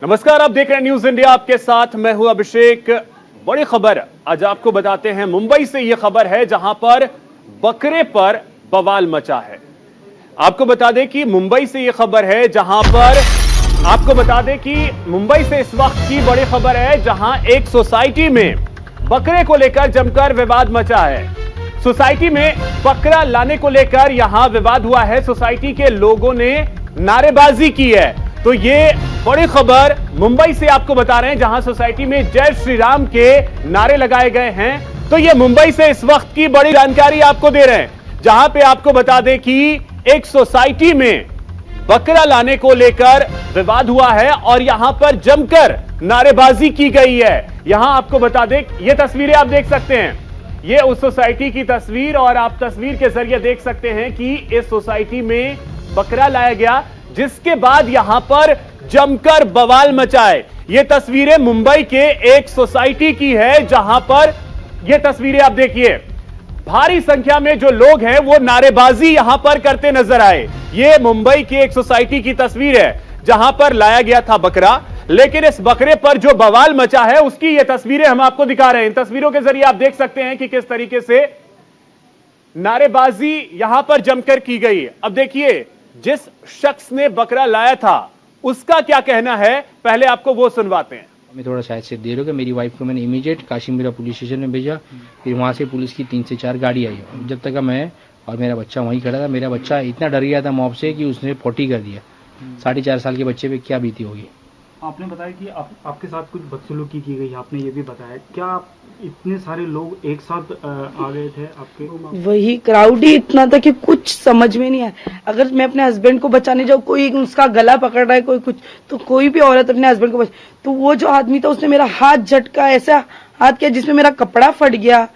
नमस्कार, आप देख रहे हैं न्यूज इंडिया। आपके साथ मैं हूं अभिषेक। बड़ी खबर आज आपको बताते हैं। मुंबई से यह खबर है जहां पर बकरे पर बवाल मचा है। आपको बता दें कि मुंबई से यह खबर है जहां पर आपको बता दें कि मुंबई से इस वक्त की बड़ी खबर है जहां एक सोसाइटी में बकरे को लेकर जमकर विवाद मचा है। सोसाइटी में बकरा लाने को लेकर यहां विवाद हुआ है। सोसाइटी के लोगों ने नारेबाजी की है। तो ये बड़ी खबर मुंबई से आपको बता रहे हैं जहां सोसाइटी में जय श्री राम के नारे लगाए गए हैं। तो ये मुंबई से इस वक्त की बड़ी जानकारी आपको दे रहे हैं जहां पे आपको बता दें कि एक सोसाइटी में बकरा लाने को लेकर विवाद हुआ है और यहां पर जमकर नारेबाजी की गई है। यहां आपको बता दें, ये तस्वीरें आप देख सकते हैं, ये उस सोसाइटी की तस्वीर और आप तस्वीर के जरिए देख सकते हैं कि इस सोसाइटी में बकरा लाया गया, जिसके बाद यहां पर जमकर बवाल मचाए। ये तस्वीरें मुंबई के एक सोसाइटी की है जहां पर ये तस्वीरें आप देखिए, भारी संख्या में जो लोग हैं वो नारेबाजी यहां पर करते नजर आए। ये मुंबई की एक सोसाइटी की तस्वीर है जहां पर लाया गया था बकरा, लेकिन इस बकरे पर जो बवाल मचा है उसकी ये तस्वीरें हम आपको दिखा रहे हैं। इन तस्वीरों के जरिए आप देख सकते हैं कि किस तरीके से नारेबाजी यहां पर जमकर की गई। अब देखिए, जिस शख्स ने बकरा लाया था उसका क्या कहना है, पहले आपको वो सुनवाते हैं। मैं थोड़ा शायद से देर हो गया। मेरी वाइफ को मैंने इमीडिएट काशीमीरा पुलिस स्टेशन में भेजा, फिर वहाँ से पुलिस की 3 से 4 गाड़ी आई। जब तक मैं और मेरा बच्चा वहीं खड़ा था, मेरा बच्चा इतना डर गया था मॉब से कि उसने पोटी कर दिया। 4.5 साल के बच्चे पे क्या बीती होगी। आपने बताया कि आपके साथ कुछ बदसलूकी की गई, आपने ये भी बताया। क्या आप इतने सारे लोग एक साथ आ गए थे आपके? वही क्राउड ही इतना था कि कुछ समझ में नहीं आया। अगर मैं अपने हस्बैंड को बचाने जाऊँ, कोई उसका गला पकड़ रहा है, कोई कुछ, तो कोई भी औरत अपने हस्बैंड को तो वो जो आदमी था उसने मेरा हाथ झटका, ऐसा हाथ किया जिसमें मेरा कपड़ा फट गया।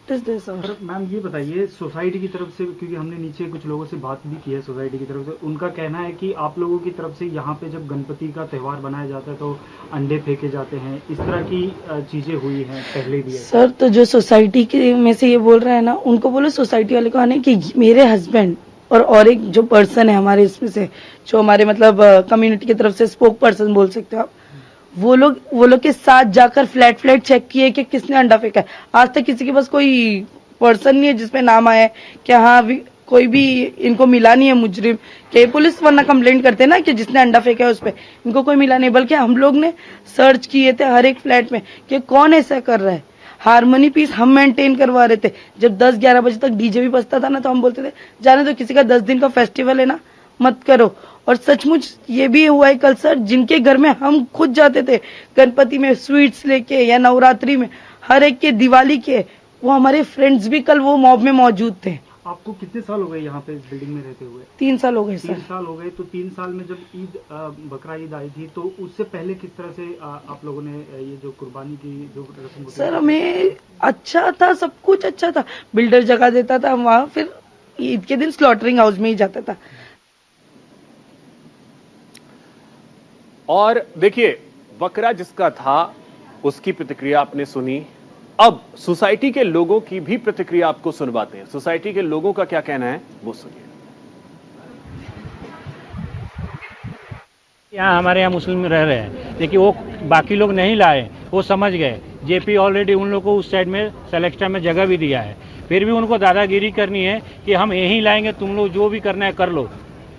सर मैम ये बताइए, सोसाइटी की तरफ से, क्योंकि हमने नीचे कुछ लोगों से बात भी की है सोसाइटी की तरफ से, उनका कहना है कि आप लोगों की तरफ से यहाँ पे जब गणपति का त्यौहार बनाया जाता है तो अंडे फेंके जाते हैं, इस तरह की चीजें हुई हैं पहले भी है। सर तो जो सोसाइटी के में से ये बोल रहे हैं ना, उनको बोलो सोसाइटी वाले को आने कि मेरे हस्बैंड और एक जो पर्सन है हमारे इसमें से, जो हमारे मतलब कम्युनिटी की तरफ से स्पोक पर्सन बोल सकते हो आप, वो लोग के साथ जाकर फ्लैट चेक किए कि किसने अंडा फेंका है। आज तक किसी के पास कोई पर्सन नहीं है जिसमें नाम आया है कि हाँ कोई भी इनको मिला नहीं है मुजरिम के। पुलिस वरना कंप्लेंट करते ना कि जिसने अंडा फेंका है उस पर, इनको कोई मिला नहीं। बल्कि हम लोग ने सर्च किए थे हर एक फ्लैट में कि कौन ऐसा कर रहा है। हारमोनी पीस हम मेंटेन करवा रहे थे। जब 10-11 बजे तक डीजे भी बजता था ना, तो हम बोलते थे जाने तो किसी का 10 दिन का फेस्टिवल है ना, मत करो। और सचमुच ये भी हुआ है कल सर, जिनके घर में हम खुद जाते थे गणपति में स्वीट्स लेके या नवरात्रि में हर एक के दिवाली के, वो हमारे फ्रेंड्स भी कल वो मॉब में मौजूद थे। आपको कितने साल हो गए यहाँ पे इस बिल्डिंग में रहते हुए? 3 साल हो गए सर। 3 साल हो गए। तो 3 साल में जब ईद बकरा ईद आई थी तो उससे पहले किस तरह से आप लोगों ने ये जो कुर्बानी की जो रस्म? सर हमें अच्छा था, सब कुछ अच्छा था। बिल्डर जगह देता था, वहाँ फिर ईद के दिन स्लॉटरिंग हाउस में ही जाता था। और देखिए, बकरा जिसका था उसकी प्रतिक्रिया आपने सुनी। अब सोसाइटी के लोगों की भी प्रतिक्रिया आपको सुनवाते हैं। सोसाइटी के लोगों का क्या कहना है वो सुनिए। यहाँ हमारे यहाँ मुस्लिम रह रहे हैं, लेकिन वो बाकी लोग नहीं लाए, वो समझ गए। जेपी ऑलरेडी उन लोगों को उस साइड में सेलेक्टा में जगह भी दिया है, फिर भी उनको दादागिरी करनी है कि हम यहीं लाएंगे, तुम लोग जो भी करना है कर लो।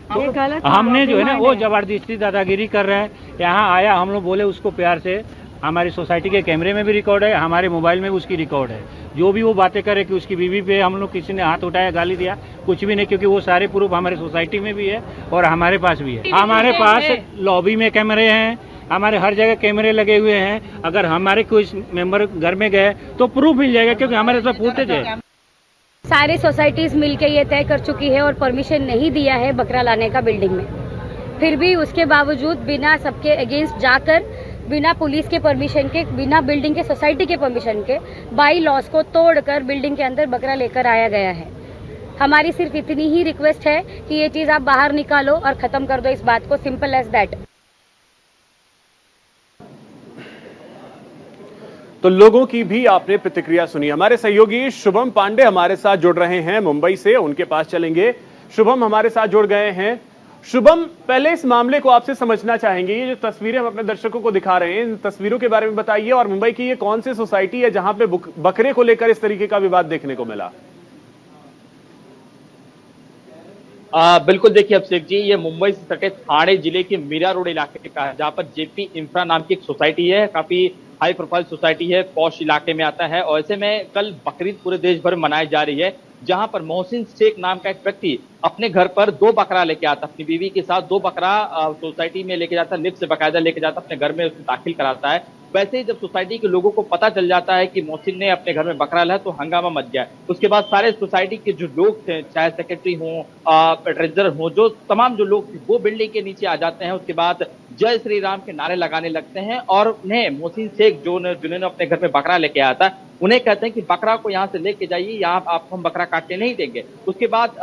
तो हमने जो है ना वो जबरदस्ती दादागिरी कर रहे हैं। यहाँ आया, हम लोग बोले उसको प्यार से, हमारी सोसाइटी के कैमरे में भी रिकॉर्ड है, हमारे मोबाइल में भी उसकी रिकॉर्ड है। जो भी वो बातें करे कि उसकी बीवी पे हम लोग किसी ने हाथ उठाया, गाली दिया, कुछ भी नहीं, क्योंकि वो सारे प्रूफ हमारे सोसाइटी में भी है और हमारे पास भी है। हमारे पास लॉबी में कैमरे हैं, हमारे हर जगह कैमरे लगे हुए हैं। अगर हमारे कोई मेंबर घर में गए तो प्रूफ मिल जाएगा, क्योंकि हमारे पास फुटेज है। सारे सोसाइटीज मिलके ये तय कर चुकी है और परमिशन नहीं दिया है बकरा लाने का बिल्डिंग में। फिर भी उसके बावजूद बिना सबके अगेंस्ट जाकर, बिना पुलिस के परमिशन के, बिना बिल्डिंग के सोसाइटी के परमिशन के, बाई लॉस को तोड़कर बिल्डिंग के अंदर बकरा लेकर आया गया है। हमारी सिर्फ इतनी ही रिक्वेस्ट है कि ये चीज आप बाहर निकालो और खत्म कर दो इस बात को, सिंपल एज दैट। तो लोगों की भी आपने प्रतिक्रिया सुनी। हमारे सहयोगी शुभम पांडे हमारे साथ जुड़ रहे हैं मुंबई से, उनके पास चलेंगे। शुभम हमारे साथ जुड़ गए हैं। शुभम, पहले इस मामले को आपसे समझना चाहेंगे। ये जो तस्वीरें हम अपने दर्शकों को दिखा रहे हैं, इन तस्वीरों के बारे में बताइए, और मुंबई की ये कौन सी सोसाइटी है जहां पे बकरे को लेकर इस तरीके का विवाद देखने को मिला? बिल्कुल, देखिए अभिषेक जी, ये मुंबई से सटे ठाणे जिले के मीरा रोड इलाके का है, जहां पर जेपी इंफ्रा नाम की एक सोसाइटी है। काफी हाई प्रोफाइल सोसाइटी है, पॉश इलाके में आता है। और ऐसे में कल बकरीद पूरे देश भर में मनाई जा रही है, जहां पर मोहसिन शेख नाम का एक व्यक्ति अपने घर पर 2 बकरा लेके आता, अपनी बीवी के साथ 2 बकरा सोसाइटी में लेके जाता, लिफ्ट से बाकायदा लेके जाता, अपने घर में उसे दाखिल कराता है। वैसे ही जब सोसाइटी के लोगों को पता चल जाता है कि मोहसिन ने अपने घर में बकरा लाया, तो हंगामा मच गया। उसके बाद सारे सोसाइटी के जो लोग थे, चाहे सेक्रेटरी हों, ट्रेजरर हों, जो तमाम जो लोग थे, वो बिल्डिंग के नीचे आ जाते हैं। उसके बाद जय श्री राम के नारे लगाने लगते हैं और उन्हें मोहसिन शेख जिन्होंने अपने घर में बकरा लेके आया था, उन्हें कहते हैं कि बकरा को यहाँ से लेके जाइए, यहाँ आपको हम बकरा काटने नहीं देंगे। उसके बाद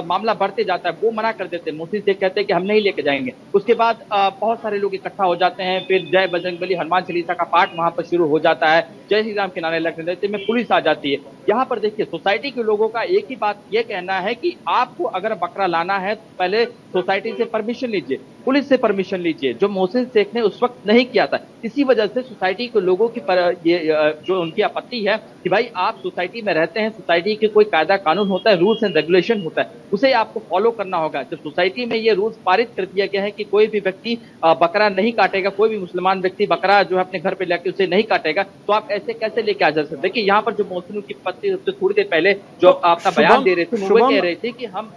मामला बढ़ते जाता है, वो मना कर देते हैं। मोहसिन शेख कहते हैं कि हम नहीं लेके जाएंगे। उसके बाद बहुत सारे लोग इकट्ठा हो जाते हैं, फिर जय बजरंगबली हनुमान चालीसा का पाठ वहां पर शुरू हो जाता है, जय श्री राम के नारे लगने देते में पुलिस आ जाती है। यहाँ पर देखिए, सोसाइटी के लोगों का एक ही बात ये कहना है कि आपको अगर बकरा लाना है तो पहले सोसाइटी से परमिशन लीजिए, पुलिस से परमिशन लीजिए, जो मोहसिन शेख ने उस वक्त नहीं किया था। इसी वजह से सोसाइटी के लोगों की जो उनकी आपत्ति है कि भाई आप सोसाइटी में रहते हैं, सोसाइटी के कोई कायदा कानून होता है, रूल्स एंड रेगुलेशन होता है, उसे आपको फॉलो करना होगा। जब सोसाइटी में ये रूल्स पारित कर दिया गया है कि कोई भी व्यक्ति बकरा नहीं काटेगा, कोई भी मुसलमान व्यक्ति बकरा जो है अपने घर पे लेके उसे नहीं काटेगा, तो आप ऐसे कैसे लेके आ जा सकते? देखिए, यहाँ पर जो मोहसिन की पत्नी उससे थोड़ी देर पहले जो अपना बयान दे रहे थे, वो कह रहे थे कि हम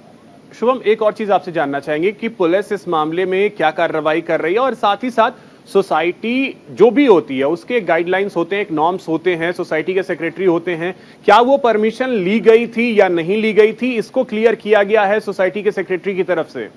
शुभम, एक और चीज आपसे जानना चाहेंगे कि पुलिस इस मामले में क्या कार्रवाई कर रही है, और साथ ही साथ सोसाइटी जो भी होती है उसके गाइडलाइंस होते हैं, एक नॉर्म्स होते हैं, सोसाइटी के सेक्रेटरी होते हैं, क्या वो परमिशन ली गई थी या नहीं ली गई थी, इसको क्लियर किया गया है सोसाइटी के सेक्रेटरी की तरफ से?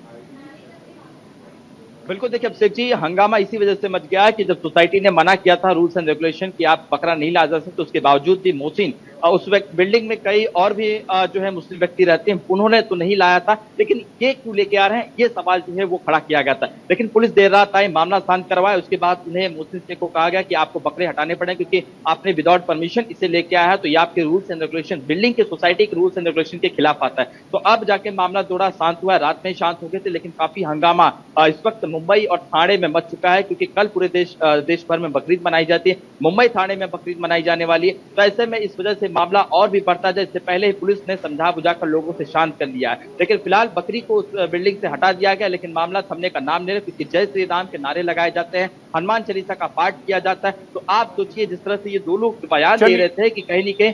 बिल्कुल, देखिए अभिषेक जी, हंगामा इसी वजह से मच गया कि जब सोसाइटी ने मना किया था रूल्स एंड रेगुलेशन कि आप बकरा नहीं ला जा सकते, उसके बावजूद भी मोहसिन उस बिल्डिंग में कई और भी जो है मुस्लिम व्यक्ति रहते हैं, उन्होंने तो नहीं लाया था, लेकिन ये क्यों लेके आ रहे हैं, ये सवाल जो है वो खड़ा किया गया था। लेकिन पुलिस देर रात आई, मामला शांत करवाया। उसके बाद उन्हें मोहसिन शेख को कहा गया कि आपको बकरे हटाने पड़े, क्योंकि आपने विदाउट परमिशन इसे लेके आया है, तो ये आपके रूल्स एंड रेगुलेशन, बिल्डिंग के सोसाइटी के रूल्स एंड रेगुलेशन के खिलाफ आता है। तो अब जाके मामला थोड़ा शांत हुआ है, रात में शांत हो गए थे, लेकिन काफी हंगामा इस वक्त मुंबई और ठाणे में मच चुका है, क्योंकि कल पूरे देश भर में बकरीद मनाई जाती है, मुंबई ठाणे में बकरीद मनाई जाने वाली है। तो ऐसे में इस वजह से मामला और भी बढ़ता जाए, इससे पहले ही पुलिस ने समझा बुझाकर लोगों से शांत कर लिया है। लेकिन फिलहाल बकरी को उस बिल्डिंग से हटा दिया गया, लेकिन मामला थमने का नाम नहीं रहा, क्योंकि जय श्री राम के नारे लगाए जाते हैं, हनुमान चालीसा का पाठ किया जाता है। तो आप सोचिए, जिस तरह से ये 2 लोग बयान दे रहे थे कि कहीं नहीं कहीं।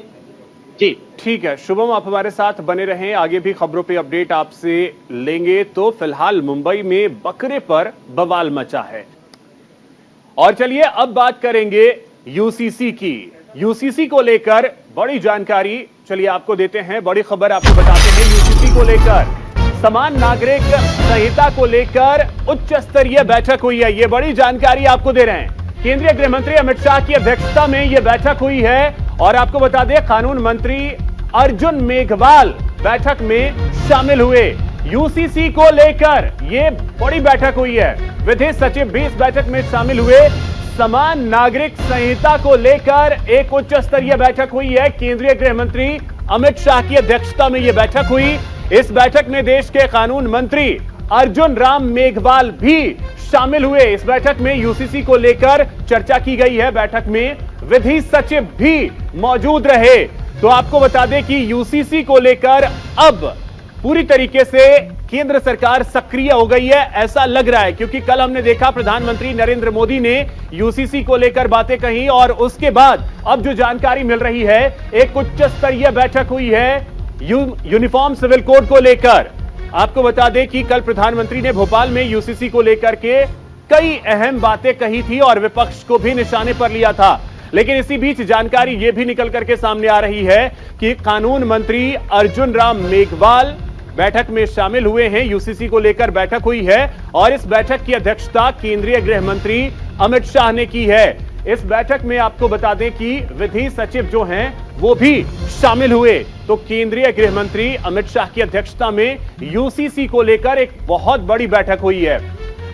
जी ठीक है शुभम, आप हमारे साथ बने रहें, आगे भी खबरों पे अपडेट आपसे लेंगे। तो फिलहाल मुंबई में बकरे पर बवाल मचा है। और चलिए अब बात करेंगे यूसीसी की। यूसीसी को लेकर बड़ी जानकारी चलिए आपको देते हैं, बड़ी खबर आपको बताते हैं। यूसीसी को लेकर, समान नागरिक संहिता को लेकर उच्च स्तरीय बैठक हुई है, ये बड़ी जानकारी आपको दे रहे हैं। केंद्रीय गृह मंत्री अमित शाह की अध्यक्षता में यह बैठक हुई है, और आपको बता दें कानून मंत्री अर्जुन मेघवाल बैठक में शामिल हुए। यूसीसी को लेकर यह बड़ी बैठक हुई है, विधि सचिव भी इस बैठक में शामिल हुए। समान नागरिक संहिता को लेकर एक उच्च स्तरीय बैठक हुई है, केंद्रीय गृह मंत्री अमित शाह की अध्यक्षता में यह बैठक हुई। इस बैठक में देश के कानून मंत्री अर्जुन राम मेघवाल भी शामिल हुए। इस बैठक में यूसीसी को लेकर चर्चा की गई है, बैठक में विधि सचिव भी मौजूद रहे। तो आपको बता दें कि यूसीसी को लेकर अब पूरी तरीके से केंद्र सरकार सक्रिय हो गई है, ऐसा लग रहा है, क्योंकि कल हमने देखा प्रधानमंत्री नरेंद्र मोदी ने यूसीसी को लेकर बातें कही, और उसके बाद अब जो जानकारी मिल रही है, एक उच्च स्तरीय बैठक हुई है यूनिफॉर्म सिविल कोड को लेकर। आपको बता दें कि कल प्रधानमंत्री ने भोपाल में यूसीसी को लेकर के कई अहम बातें कही थी और विपक्ष को भी निशाने पर लिया था। लेकिन इसी बीच जानकारी यह भी निकल करके सामने आ रही है कि कानून मंत्री अर्जुन राम मेघवाल बैठक में शामिल हुए हैं। यूसीसी को लेकर बैठक हुई है, और इस बैठक की अध्यक्षता केंद्रीय गृह मंत्री अमित शाह ने की है। इस बैठक में आपको बता दें कि विधि सचिव जो हैं वो भी शामिल हुए। तो केंद्रीय गृह मंत्री अमित शाह की अध्यक्षता में यूसीसी को लेकर एक बहुत बड़ी बैठक हुई है।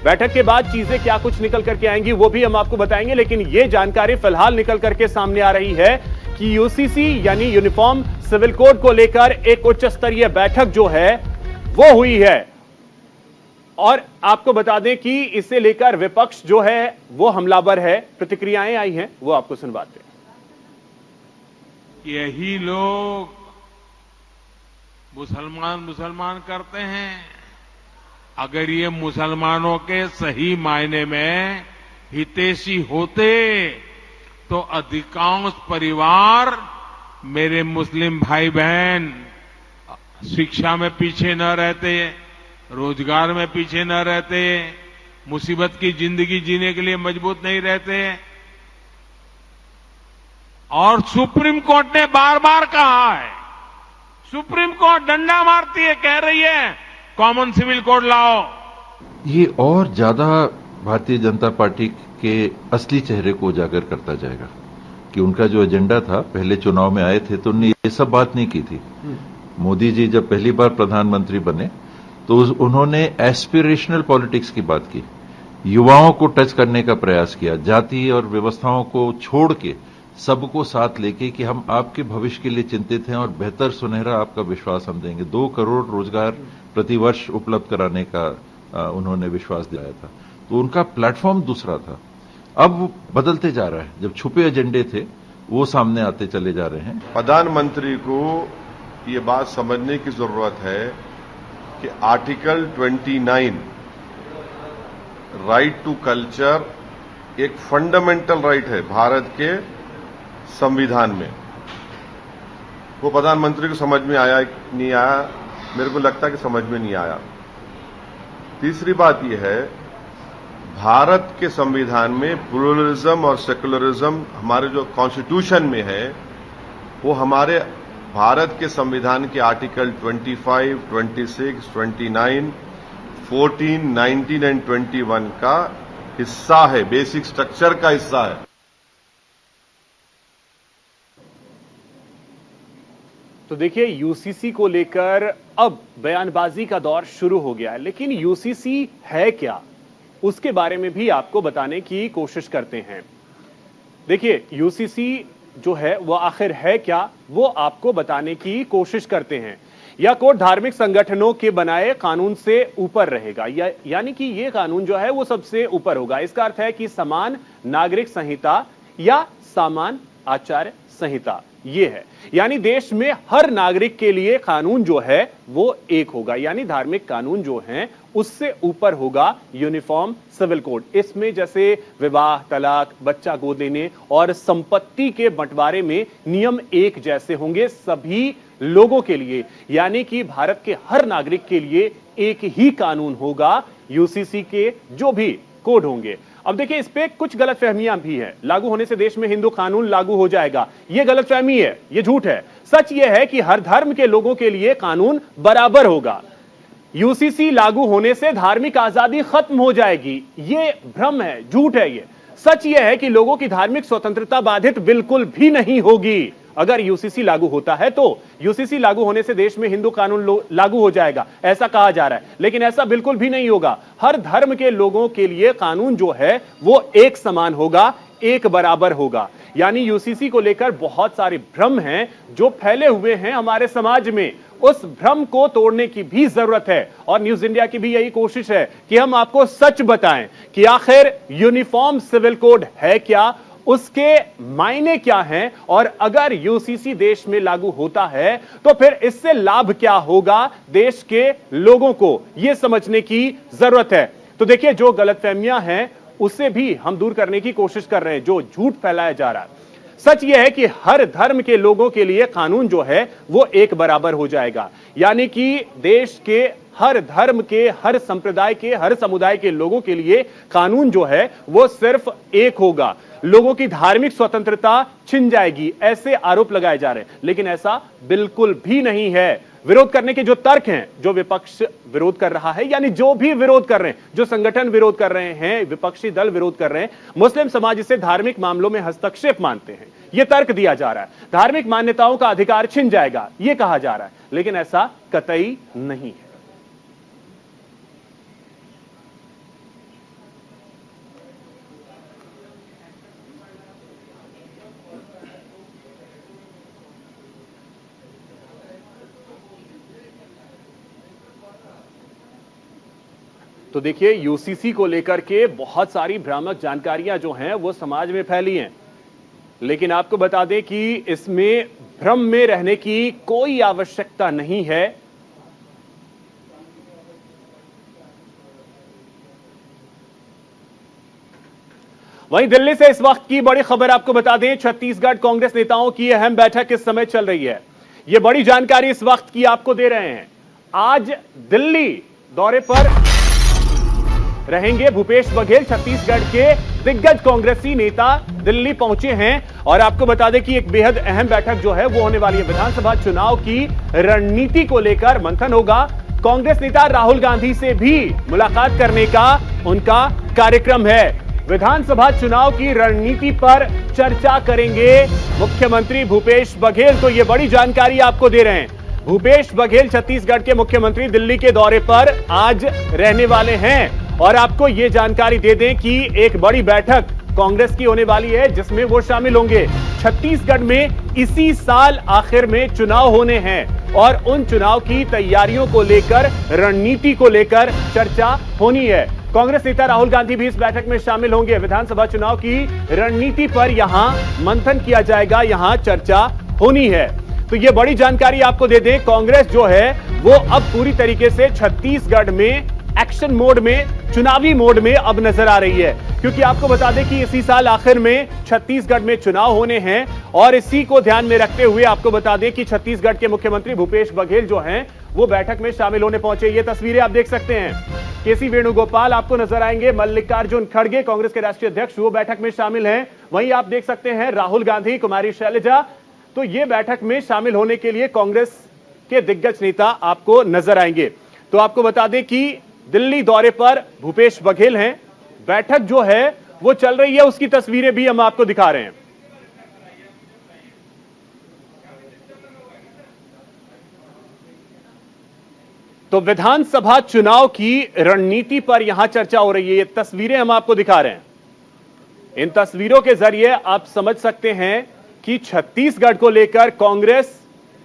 बैठक के बाद चीजें क्या कुछ निकल करके आएंगी वो भी हम आपको बताएंगे, लेकिन यह जानकारी फिलहाल निकल करके सामने आ रही है कि यूसीसी यानी यूनिफॉर्म सिविल कोड को लेकर एक उच्च स्तरीय बैठक जो है वो हुई है। और आपको बता दें कि इसे लेकर विपक्ष जो है वो हमलावर है, प्रतिक्रियाएं आई हैं, वो आपको सुनवाते हैं। यही लोग मुसलमान करते हैं। अगर ये मुसलमानों के सही मायने में हितैषी होते तो अधिकांश परिवार, मेरे मुस्लिम भाई बहन, शिक्षा में पीछे न रहते, रोजगार में पीछे न रहते, मुसीबत की जिंदगी जीने के लिए मजबूत नहीं रहते। और सुप्रीम कोर्ट ने बार बार कहा है, सुप्रीम कोर्ट डंडा मारती है, कह रही है कॉमन सिविल कोड लाओ। ये और ज्यादा भारतीय जनता पार्टी के असली चेहरे को उजागर करता जाएगा कि उनका जो एजेंडा था, पहले चुनाव में आए थे तो उन्होंने ये सब बात नहीं की थी। मोदी जी जब पहली बार प्रधानमंत्री बने तो उन्होंने एस्पिरेशनल पॉलिटिक्स की बात की, युवाओं को टच करने का प्रयास किया, जाति और व्यवस्थाओं को छोड़ के सबको साथ लेके कि हम आपके भविष्य के लिए चिंतित हैं और बेहतर सुनहरा आपका विश्वास हम देंगे। 2 करोड़ रोजगार प्रतिवर्ष उपलब्ध कराने का उन्होंने विश्वास दिलाया था। तो उनका प्लेटफॉर्म दूसरा था। अब बदलते जा रहा है, जब छुपे एजेंडे थे वो सामने आते चले जा रहे हैं। प्रधानमंत्री को ये बात समझने की जरूरत है कि आर्टिकल 29 राइट टू कल्चर एक फंडामेंटल राइट है भारत के संविधान में। वो प्रधानमंत्री को समझ में आया नहीं आया, मेरे को लगता है कि समझ में नहीं आया। तीसरी बात यह है, भारत के संविधान में प्लुरलिज्म और सेकुलरिज्म हमारे जो कॉन्स्टिट्यूशन में है, वो हमारे भारत के संविधान के आर्टिकल 25, 26, 29, 14, 19 एंड 21 का हिस्सा है, बेसिक स्ट्रक्चर का हिस्सा है। तो देखिए, यूसीसी को लेकर अब बयानबाजी का दौर शुरू हो गया है, लेकिन यूसीसी है क्या, उसके बारे में भी आपको बताने की कोशिश करते हैं। देखिए, यूसीसी जो है वो आखिर है क्या, वो आपको बताने की कोशिश करते हैं। यह कोड धार्मिक संगठनों के बनाए कानून से ऊपर रहेगा, यानी कि यह कानून जो है वो सबसे ऊपर होगा। इसका अर्थ है कि समान नागरिक संहिता या समान आचार संहिता ये है, यानी देश में हर नागरिक के लिए कानून जो है वो एक होगा, यानी धार्मिक कानून जो हैं उससे ऊपर होगा यूनिफॉर्म सिविल कोड। इसमें जैसे विवाह, तलाक, बच्चा गोद लेने और संपत्ति के बंटवारे में नियम एक जैसे होंगे सभी लोगों के लिए, यानी कि भारत के हर नागरिक के लिए एक ही कानून होगा, यूसीसी के जो भी कोड होंगे। अब देखिए, इस पे कुछ गलतफहमियां भी है। लागू होने से देश में हिंदू कानून लागू हो जाएगा, यह गलतफहमी है, यह झूठ है। सच यह है कि हर धर्म के लोगों के लिए कानून बराबर होगा। यूसीसी लागू होने से धार्मिक आजादी खत्म हो जाएगी, यह भ्रम है, झूठ है। यह सच यह है कि लोगों की धार्मिक स्वतंत्रता बाधित बिल्कुल भी नहीं होगी। अगर यूसीसी लागू होता है तो यूसीसी लागू होने से देश में हिंदू कानून लागू हो जाएगा, ऐसा कहा जा रहा है, लेकिन ऐसा बिल्कुल भी नहीं होगा। हर धर्म के लोगों के लिए कानून जो है वो एक समान होगा, एक बराबर होगा। यानी यूसीसी को लेकर बहुत सारे भ्रम हैं जो फैले हुए हैं हमारे समाज में। उस भ्रम को तोड़ने की भी जरूरत है और न्यूज इंडिया की भी यही कोशिश है कि हम आपको सच बताएं कि आखिर यूनिफॉर्म सिविल कोड है क्या, उसके मायने क्या हैं, और अगर यूसीसी देश में लागू होता है तो फिर इससे लाभ क्या होगा देश के लोगों को, यह समझने की जरूरत है। तो देखिए, जो गलतफहमियां हैं उसे भी हम दूर करने की कोशिश कर रहे हैं, जो झूठ फैलाया जा रहा है। सच यह है कि हर धर्म के लोगों के लिए कानून जो है वो एक बराबर हो जाएगा, यानी कि देश के हर धर्म के, हर संप्रदाय के, हर समुदाय के लोगों के लिए कानून जो है वो सिर्फ एक होगा। लोगों की धार्मिक स्वतंत्रता छिन जाएगी, ऐसे आरोप लगाए जा रहे हैं, लेकिन ऐसा बिल्कुल भी नहीं है। विरोध करने के जो तर्क हैं, जो विपक्ष विरोध कर रहा है, यानी जो भी विरोध कर रहे हैं, जो संगठन विरोध कर रहे हैं, विपक्षी दल विरोध कर रहे हैं, मुस्लिम समाज इसे धार्मिक मामलों में हस्तक्षेप मानते हैं। यह तर्क दिया जा रहा है, धार्मिक मान्यताओं का अधिकार छिन जाएगा, यह कहा जा रहा है, लेकिन ऐसा कतई नहीं है। तो तो देखिए यूसीसी को लेकर के बहुत सारी भ्रामक जानकारियां जो हैं वो समाज में फैली हैं, लेकिन आपको बता दें कि इसमें भ्रम में रहने की कोई आवश्यकता नहीं है। वहीं दिल्ली से इस वक्त की बड़ी खबर आपको बता दें, छत्तीसगढ़ कांग्रेस नेताओं की अहम बैठक इस समय चल रही है। यह बड़ी जानकारी इस वक्त की आपको दे रहे हैं। आज दिल्ली दौरे पर रहेंगे भूपेश बघेल। छत्तीसगढ़ के दिग्गज कांग्रेसी नेता दिल्ली पहुंचे हैं और आपको बता दें कि एक बेहद अहम बैठक जो है वो होने वाली है। विधानसभा चुनाव की रणनीति को लेकर मंथन होगा। कांग्रेस नेता राहुल गांधी से भी मुलाकात करने का उनका कार्यक्रम है। विधानसभा चुनाव की रणनीति पर चर्चा करेंगे मुख्यमंत्री भूपेश बघेल। तो यह बड़ी जानकारी आपको दे रहे हैं। भूपेश बघेल छत्तीसगढ़ के मुख्यमंत्री दिल्ली के दौरे पर आज रहने वाले हैं और आपको यह जानकारी दे दें कि एक बड़ी बैठक कांग्रेस की होने वाली है जिसमें वो शामिल होंगे। छत्तीसगढ़ में इसी साल आखिर में चुनाव होने हैं और उन चुनाव की तैयारियों को लेकर, रणनीति को लेकर चर्चा होनी है। कांग्रेस नेता राहुल गांधी भी इस बैठक में शामिल होंगे। विधानसभा चुनाव की रणनीति पर यहां मंथन किया जाएगा, यहां चर्चा होनी है। तो यह बड़ी जानकारी आपको दे दें, कांग्रेस जो है वो अब पूरी तरीके से छत्तीसगढ़ में एक्शन मोड में, चुनावी मोड में अब नजर आ रही है, क्योंकि आपको बता दें कि इसी साल आखिर में छत्तीसगढ़ में चुनाव होने हैं और इसी को ध्यान में रखते हुए आपको बता दें कि छत्तीसगढ़ के मुख्यमंत्री भूपेश बघेल जो हैं वो बैठक में शामिल होने पहुंचे। ये तस्वीरें आप देख सकते हैं। केसी वेणुगोपाल आपको नजर आएंगे, मल्लिकार्जुन खड़गे कांग्रेस के राष्ट्रीय अध्यक्ष वो बैठक में शामिल हैं। वहीं आप देख सकते हैं राहुल गांधी, कुमारी शैलजा, तो ये बैठक में शामिल होने के लिए कांग्रेस के दिग्गज नेता आपको नजर आएंगे। तो आपको बता दें कि दिल्ली दौरे पर भूपेश बघेल हैं, बैठक जो है वो चल रही है, उसकी तस्वीरें भी हम आपको दिखा रहे हैं। तो विधानसभा चुनाव की रणनीति पर यहां चर्चा हो रही है। ये तस्वीरें हम आपको दिखा रहे हैं। इन तस्वीरों के जरिए आप समझ सकते हैं कि छत्तीसगढ़ को लेकर कांग्रेस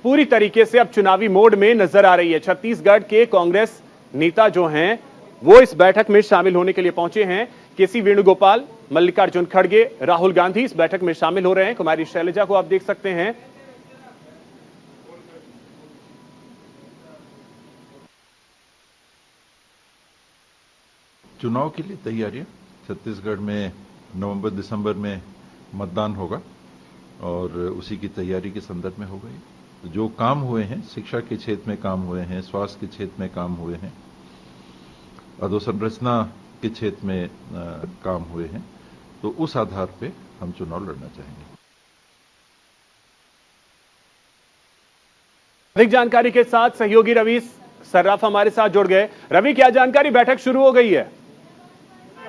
पूरी तरीके से अब चुनावी मोड में नजर आ रही है। छत्तीसगढ़ के कांग्रेस नेता जो हैं वो इस बैठक में शामिल होने के लिए पहुंचे हैं। केसी वेणुगोपाल, मल्लिकार्जुन खड़गे, राहुल गांधी इस बैठक में शामिल हो रहे हैं। कुमारी शैलजा को आप देख सकते हैं। चुनाव के लिए तैयारियां छत्तीसगढ़ में नवंबर दिसंबर में मतदान होगा और उसी की तैयारी के संदर्भ में होगा। जो काम हुए हैं, शिक्षा के क्षेत्र में काम हुए हैं, स्वास्थ्य के क्षेत्र में काम हुए हैं, अधोसंरचना के क्षेत्र में काम हुए हैं, तो उस आधार पे हम चुनाव लड़ना चाहेंगे। अधिक जानकारी के साथ सहयोगी रवि सर्राफ हमारे साथ जुड़ गए। रवि, क्या जानकारी, बैठक शुरू हो गई है?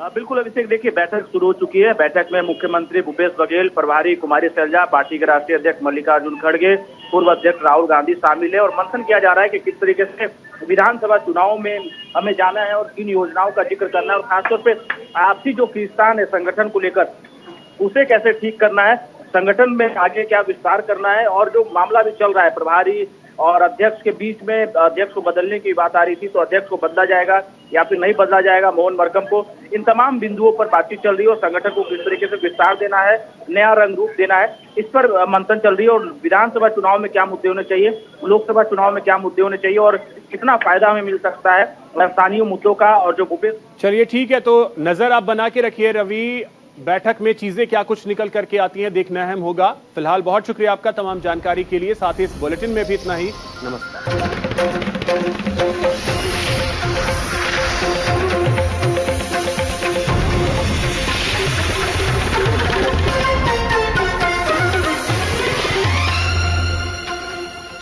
बिल्कुल अभिषेक, देखिए बैठक शुरू हो चुकी है। बैठक में मुख्यमंत्री भूपेश बघेल, प्रभारी कुमारी शैलजा, पार्टी के राष्ट्रीय अध्यक्ष मल्लिकार्जुन खड़गे, पूर्व अध्यक्ष राहुल गांधी शामिल है और मंथन किया जा रहा है कि किस तरीके से विधानसभा चुनाव में हमें जाना है और किन योजनाओं का जिक्र करना है और खासतौर पर आपसी जो खींचतान है संगठन को लेकर उसे कैसे ठीक करना है, संगठन में आगे क्या विस्तार करना है और जो मामला भी चल रहा है प्रभारी और अध्यक्ष के बीच में, अध्यक्ष को बदलने की बात आ रही थी तो अध्यक्ष को बदला जाएगा या फिर नहीं बदला जाएगा मोहन मरकम को, इन तमाम बिंदुओं पर बातचीत चल रही है और संगठन को किस तरीके से विस्तार देना है, नया रंग रूप देना है, इस पर मंथन चल रही है। और विधानसभा चुनाव में क्या मुद्दे होने चाहिए, लोकसभा चुनाव में क्या मुद्दे होने चाहिए और कितना फायदा हमें मिल सकता है स्थानीय मुद्दों का। और जो भूपेश, चलिए ठीक है, तो नजर आप बना के रखिए रवि, बैठक में चीजें क्या कुछ निकल करके आती हैं देखना अहम होगा। फिलहाल बहुत शुक्रिया आपका तमाम जानकारी के लिए। साथ ही इस बुलेटिन में भी इतना ही। नमस्कार।